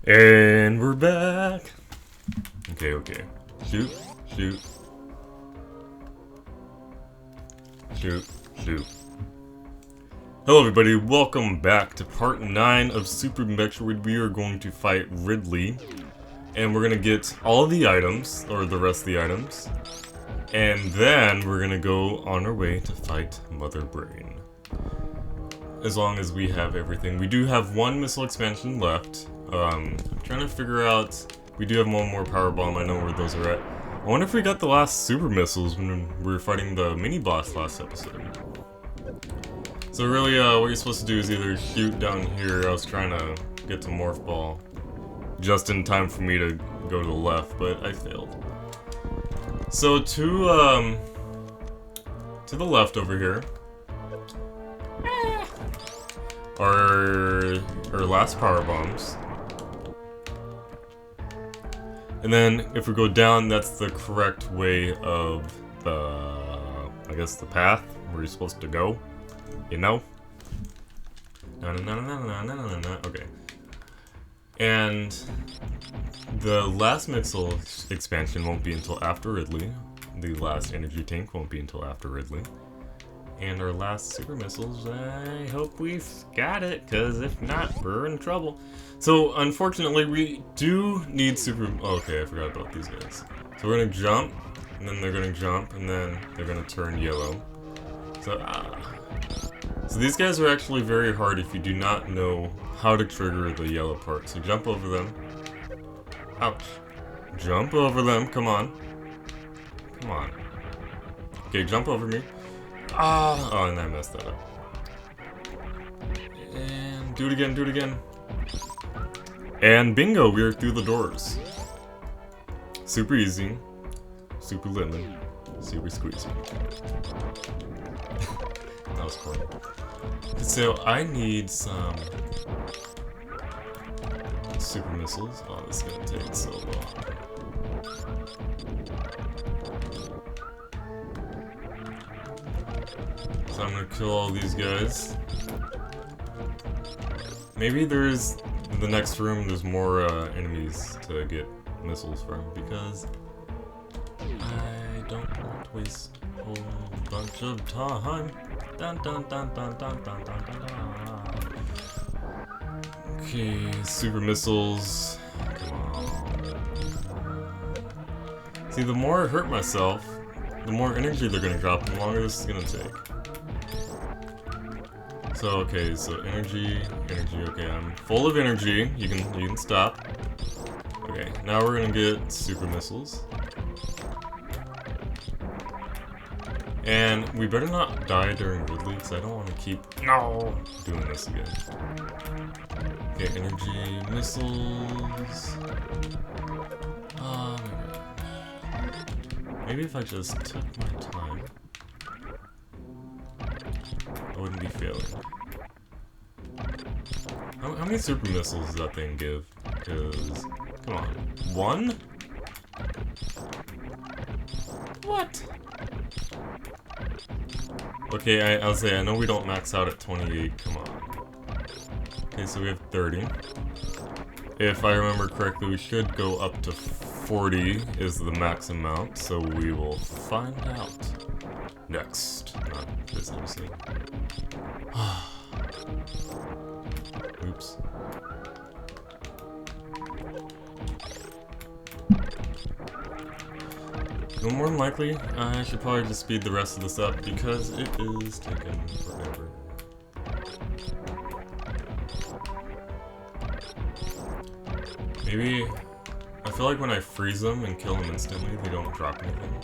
And we're back. Okay. Shoot. Hello everybody, welcome back to part 9 of Super Metroid. We are going to fight Ridley. And we're gonna get all of the items, or the rest of the items. And then we're gonna go on our way to fight Mother Brain. As long as we have everything. We do have one missile expansion left. I'm trying to figure out... We do have one more power bomb, I know where those are at. I wonder if we got the last super missiles when we were fighting the mini boss last episode. So really, what you're supposed to do is either shoot down here. I was trying to get to Morph Ball just in time for me to go to the left, but I failed. So to the left over here are our last power bombs. And then if we go down, that's the correct way of the, I guess, the path where you're supposed to go. You know? Okay. And the last missile expansion won't be until after Ridley. The last energy tank won't be until after Ridley. And our last super missiles, I hope we've got it, because if not, we're in trouble. So, unfortunately, we do need super... Okay, I forgot about these guys. So we're gonna jump, and then they're gonna jump, and then they're gonna turn yellow. So, So these guys are actually very hard if you do not know how to trigger the yellow part. So jump over them. Ouch. Jump over them, come on. Come on. Okay, jump over me. Oh, and I messed that up. And do it again. And bingo, we are through the doors. Super easy. Super lemon. Super squeezy. That was cool. So I need some super missiles. Oh, this is gonna take so long. So I'm gonna kill all these guys. Maybe there's, in the next room, there's more enemies to get missiles from, because I don't want to waste a whole bunch of time. Dun dun dun dun dun dun dun dun dun. Okay, super missiles. Come on. See, the more I hurt myself, the more energy they're gonna drop, and the longer this is gonna take. So okay, so energy. Okay, I'm full of energy. You can stop. Okay, now we're gonna get super missiles. And we better not die during Ridley, because I don't want to keep doing this again. Okay, energy missiles. Maybe if I just took my time, I wouldn't be failing. How many super missiles does that thing give? Because, come on, 1? What? Okay, I'll say, I know we don't max out at 28, come on. Okay, so we have 30. If I remember correctly, we should go up to 40 is the max amount, so we will find out next. Not this episode. Oops. No, more than likely, I should probably just speed the rest of this up because it is taking forever. Maybe, I feel like when I freeze them and kill them instantly, they don't drop anything.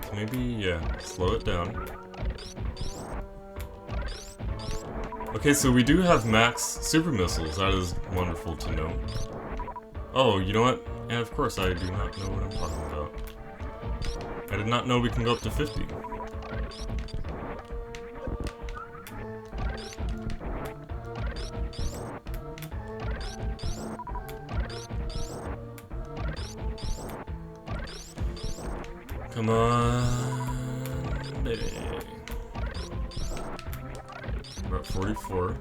So maybe, yeah, slow it down. Okay, so we do have max super missiles. That is wonderful to know. Oh, you know what? And of course, I do not know what I'm talking about. I did not know we can go up to 50. Come on, baby. We're at 44,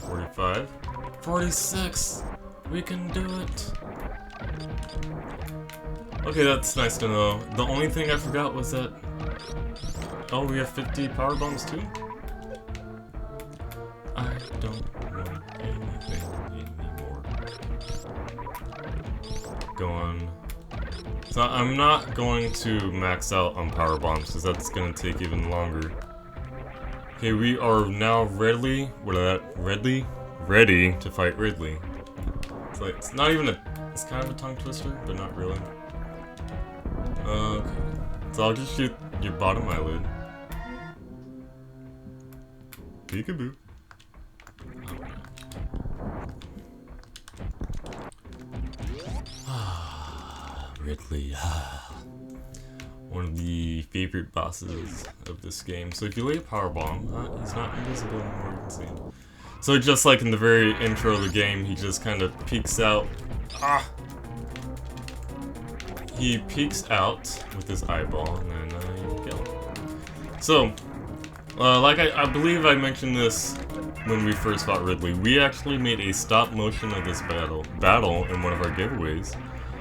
45, 46. We can do it. Okay, that's nice to know. The only thing I forgot was that... Oh, we have 50 power bombs too? I don't want anything anymore. Go on. So I'm not going to max out on power bombs because that's going to take even longer. Okay, we are now ready to fight Ridley. It's like, it's not even it's kind of a tongue twister, but not really. Okay, so I'll just shoot your bottom eyelid. Peekaboo. Ridley, one of the favorite bosses of this game. So if you lay a power bomb, he's not invisible anymore, you can see him. So just like in the very intro of the game, he just kind of peeks out. He peeks out with his eyeball, and then you kill him. So, like I believe I mentioned this when we first fought Ridley, we actually made a stop motion of this battle in one of our giveaways.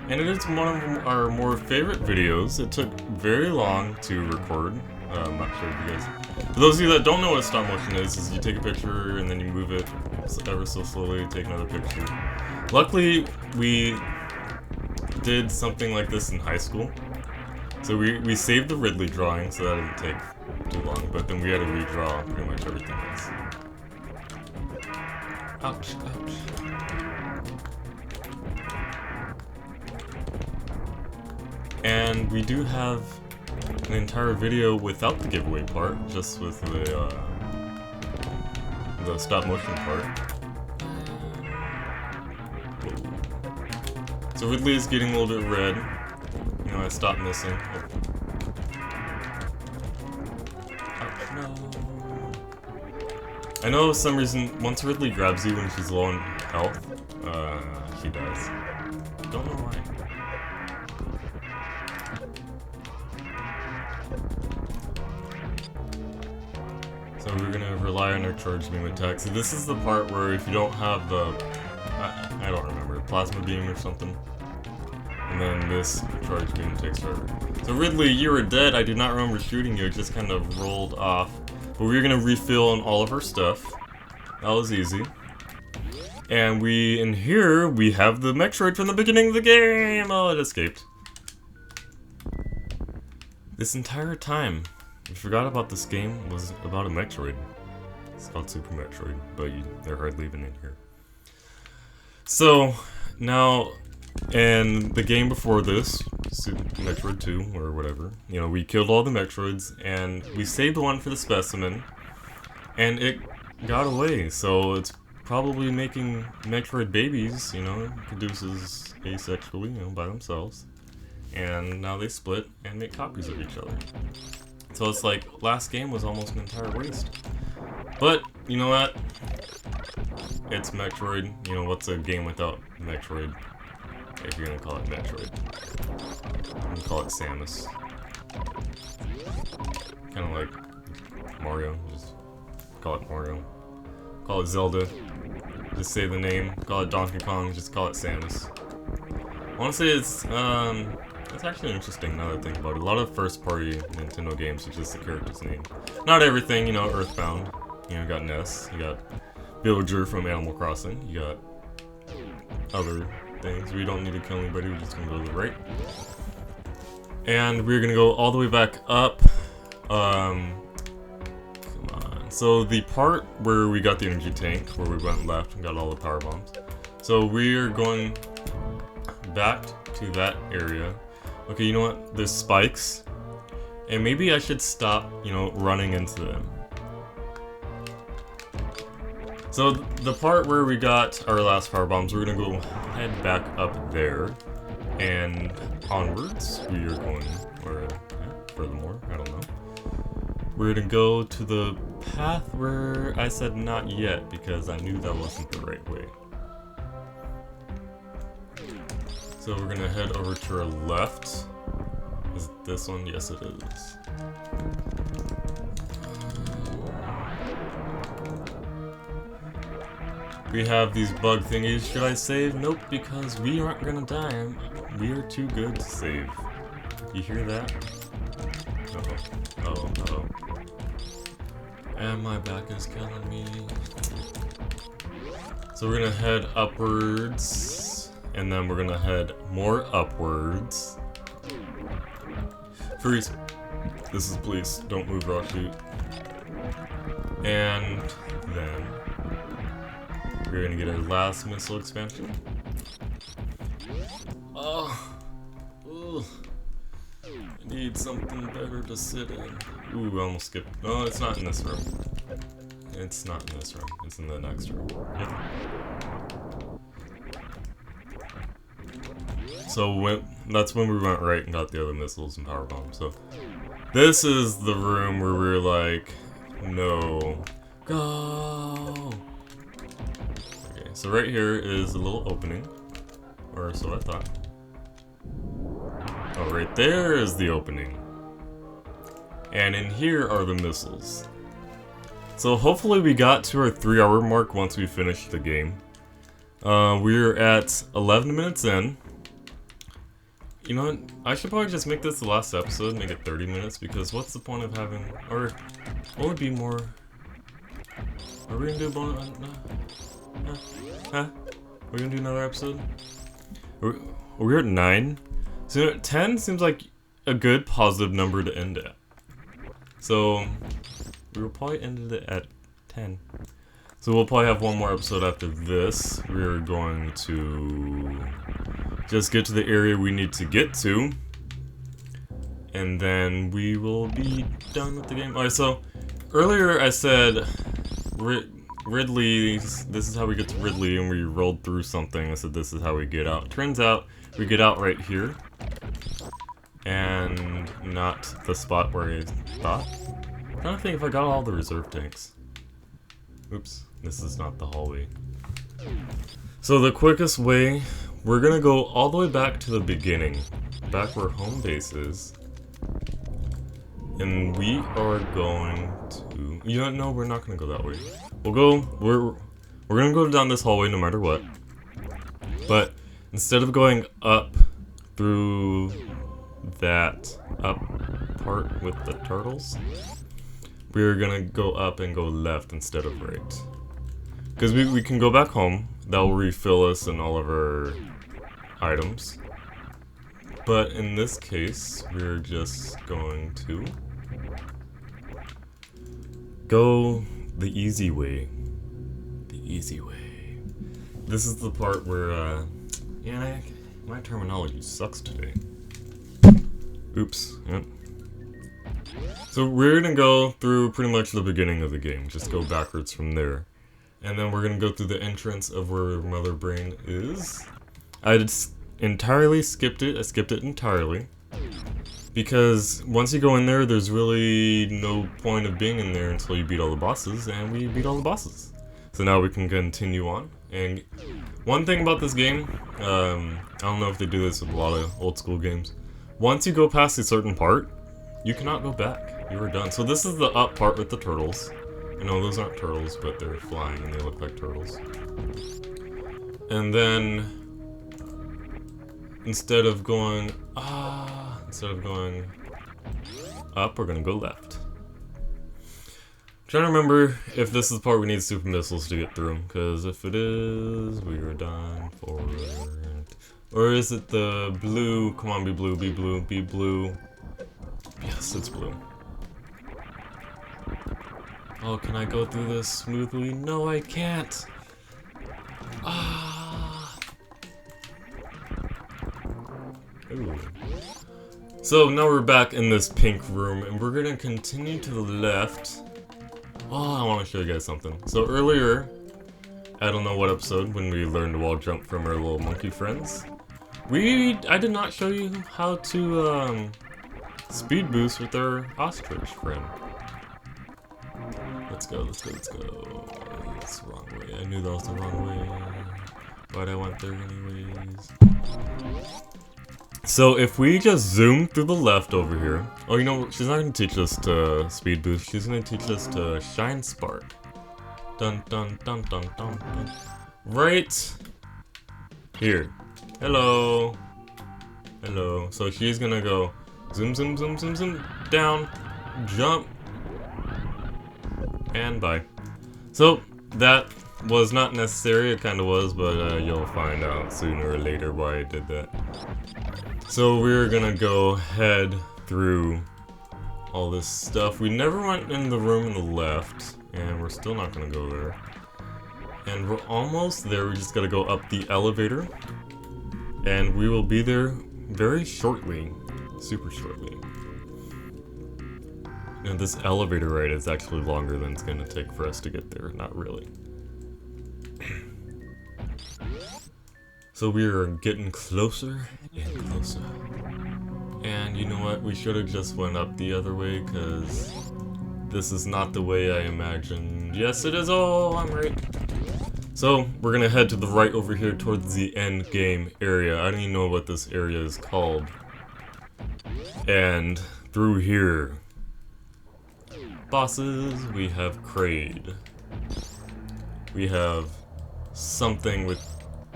And it is one of our more favorite videos. It took very long to record. I'm not sure if you guys... For those of you that don't know what stop motion is you take a picture and then you move it ever so slowly, take another picture. Luckily, we did something like this in high school. So we saved the Ridley drawing, so that didn't take too long, but then we had to redraw pretty much everything else. Ouch, ouch. And we do have an entire video without the giveaway part, just with the stop motion part. So Ridley is getting a little bit red. You know, I stopped missing. Ouch, no. I know for some reason, once Ridley grabs you when she's low on health, she dies. Don't know why. So we're gonna rely on our charge beam attack. So this is the part where if you don't have the, I don't remember, plasma beam or something, and then this charge beam takes forever. So Ridley, you were dead. I do not remember shooting you. It just kind of rolled off. But we were gonna refill on all of our stuff. That was easy. And in here, we have the Metroid from the beginning of the game! Oh, it escaped. This entire time, we forgot about this game was about a Metroid. It's called Super Metroid, but they're hardly even in here. So, now, in the game before this, Super Metroid 2, or whatever, you know, we killed all the Metroids, and we saved one for the specimen, and it got away, so it's probably making Metroid babies, you know, produces asexually, you know, by themselves. And now they split and make copies of each other. So it's like, last game was almost an entire waste. But, you know what? It's Metroid. You know, what's a game without Metroid? If you're gonna call it Metroid. I'm gonna call it Samus. Kinda like Mario, just call it Mario. Call it Zelda, just say the name. Call it Donkey Kong, just call it Samus. Honestly, it's actually interesting now that I think about it. A lot of first-party Nintendo games are just the character's name. Not everything, you know, Earthbound. You know, you got Ness, you got Villager from Animal Crossing, you got other things. We don't need to kill anybody, we're just gonna go to the right. And we're gonna go all the way back up. Come on. So the part where we got the energy tank, where we went left and got all the power bombs. So we're going back to that area. Okay, you know what? There's spikes. And maybe I should stop, you know, running into them. So the part where we got our last power bombs, we're gonna go head back up there. And onwards, we are going, or yeah, furthermore, I don't know. We're gonna go to the path where I said not yet, because I knew that wasn't the right way. So we're gonna head over to our left. Is it this one? Yes, it is. We have these bug thingies. Should I save? Nope, because we aren't gonna die. We are too good to save. You hear that? Uh-oh. Uh-oh. Uh-oh. And my back is killing me. So we're gonna head upwards, and then we're gonna head more upwards. Freeze. This is police. Don't move, or I'll shoot. And then we're gonna get our last missile expansion. Oh, ugh. I need something better to sit in. Ooh, I almost skipped. No, it's not in this room. It's not in this room. It's in the next room. Yep. So that's when we went right and got the other missiles and power bombs. So this is the room where we were like, no, go. Okay, so right here is a little opening, or so I thought. Oh, right there is the opening. And in here are the missiles. So hopefully we got to our 3-hour mark once we finished the game. We're at 11 minutes in. You know what? I should probably just make this the last episode, make it 30 minutes, because what's the point of having... Or, will it be more... Are we gonna do a bonus... Huh? Are we gonna do another episode? We're at 9? So 10 seems like a good positive number to end at. So we will probably end it at 10. So we'll probably have one more episode after this. We're going to just get to the area we need to get to, and then we will be done with the game. Alright, so earlier I said Ridley, this is how we get to Ridley, and we rolled through something. I said this is how we get out. Turns out we get out right here, and not the spot where I thought. I'm trying to think if I got all the reserve tanks. Oops, this is not the hallway. So the quickest way, we're gonna go all the way back to the beginning, back where home base is, and we are going to. You don't know, we're not gonna go that way. We'll go. We're gonna go down this hallway no matter what. But instead of going up through that up part with the turtles, we're gonna go up and go left instead of right. Because we can go back home. That will refill us in all of our items. But in this case, we're just going to go the easy way. The easy way. This is the part where, yeah, my terminology sucks today. Oops. Yep. So we're gonna go through pretty much the beginning of the game. Just go backwards from there. And then we're gonna go through the entrance of where Mother Brain is. I just entirely skipped it. I skipped it entirely. Because once you go in there, there's really no point of being in there until you beat all the bosses, and we beat all the bosses. So now we can continue on. And one thing about this game, I don't know if they do this with a lot of old school games. Once you go past a certain part, you cannot go back. You are done. So this is the up part with the turtles. I know those aren't turtles, but they're flying and they look like turtles. And then instead of going up, we're gonna go left. I'm trying to remember if this is the part we need super missiles to get through, because if it is, we are done for it. Or is it the blue? Come on, be blue, be blue, be blue. Yes, it's blue. Oh, can I go through this smoothly? No, I can't. Ah. Ooh. So now we're back in this pink room, and we're gonna continue to the left. Oh, I want to show you guys something. So earlier, I don't know what episode, when we learned to wall jump from our little monkey friends, I did not show you how to speed boost with our ostrich friend. Let's go, let's go, let's go. It's the wrong way. I knew that was the wrong way, but I went there anyways. So if we just zoom through the left over here, oh, you know, she's not going to teach us to speed boost, she's going to teach us to shine spark. Dun dun dun dun dun dun. right here. Hello. Hello. So she's gonna go zoom, zoom, zoom, zoom, zoom, down, jump, and bye. So that was not necessary. It kind of was, but you'll find out sooner or later why I did that. So we're gonna go head through all this stuff. We never went in the room on the left, and we're still not gonna go there. And we're almost there. We just gotta go up the elevator, and we will be there very shortly, super shortly. And this elevator ride is actually longer than it's gonna take for us to get there. Not really. So we are getting closer and closer. And you know what? We should have just went up the other way, because this is not the way I imagined. Yes, it is. Oh, I'm right. So we're gonna head to the right over here towards the end game area. I don't even know what this area is called. And through here, bosses, we have Kraid. We have something with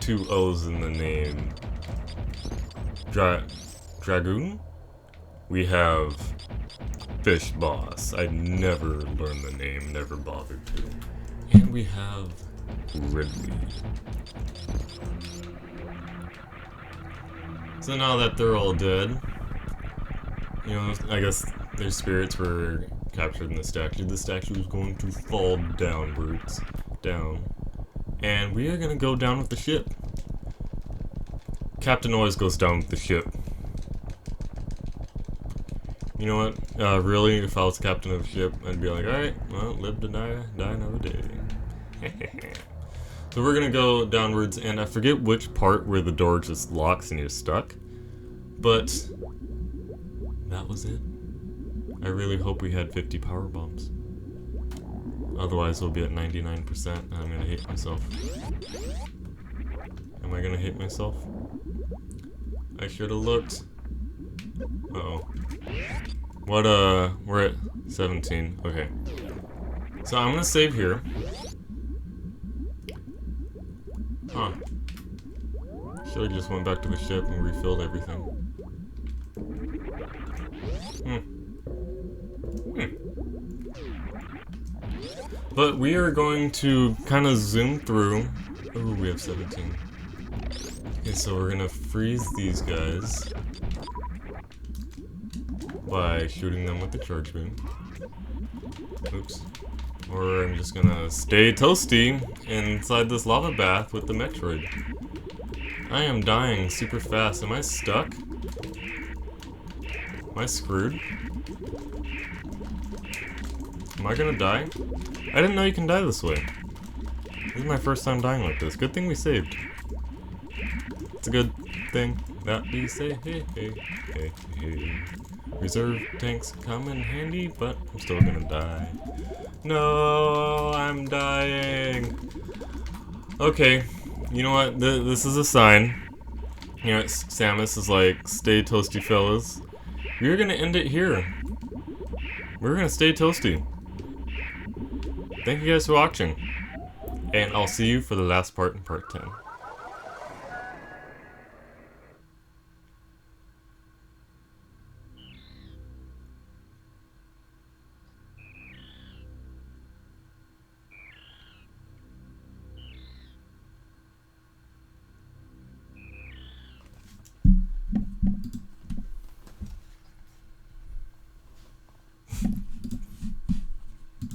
2 O's in the name. Dragoon? We have Fish Boss. I never learned the name, never bothered to. And we have Ridley. So now that they're all dead, you know, I guess their spirits were captured in the statue. The statue is going to fall downwards, down. And we are gonna go down with the ship. Captain always goes down with the ship. You know what? Really, if I was captain of the ship, I'd be like, alright, well, live to die, die another day. So we're gonna go downwards, and I forget which part where the door just locks and you're stuck. But that was it. I really hope we had 50 power bombs. Otherwise we'll be at 99% and I'm gonna hate myself. Am I gonna hate myself? I should have looked. Uh-oh. What, we're at 17. Okay. So I'm gonna save here. Huh. Should've just went back to the ship and refilled everything. But we are going to kind of zoom through. Oh, we have 17. Okay, so we're gonna freeze these guys by shooting them with the charge beam. Oops. Or I'm just gonna stay toasty inside this lava bath with the Metroid. I am dying super fast. Am I stuck? Am I screwed? Am I gonna die? I didn't know you can die this way. This is my first time dying like this. Good thing we saved. It's a good thing that we say, hey, hey, hey, hey. Reserve tanks come in handy, but I'm still gonna die. No, I'm dying. Okay, you know what? This is a sign. You know, Samus is like, stay toasty, fellas. We're gonna end it here. We're gonna stay toasty. Thank you guys for watching. And I'll see you for the last part in part 10.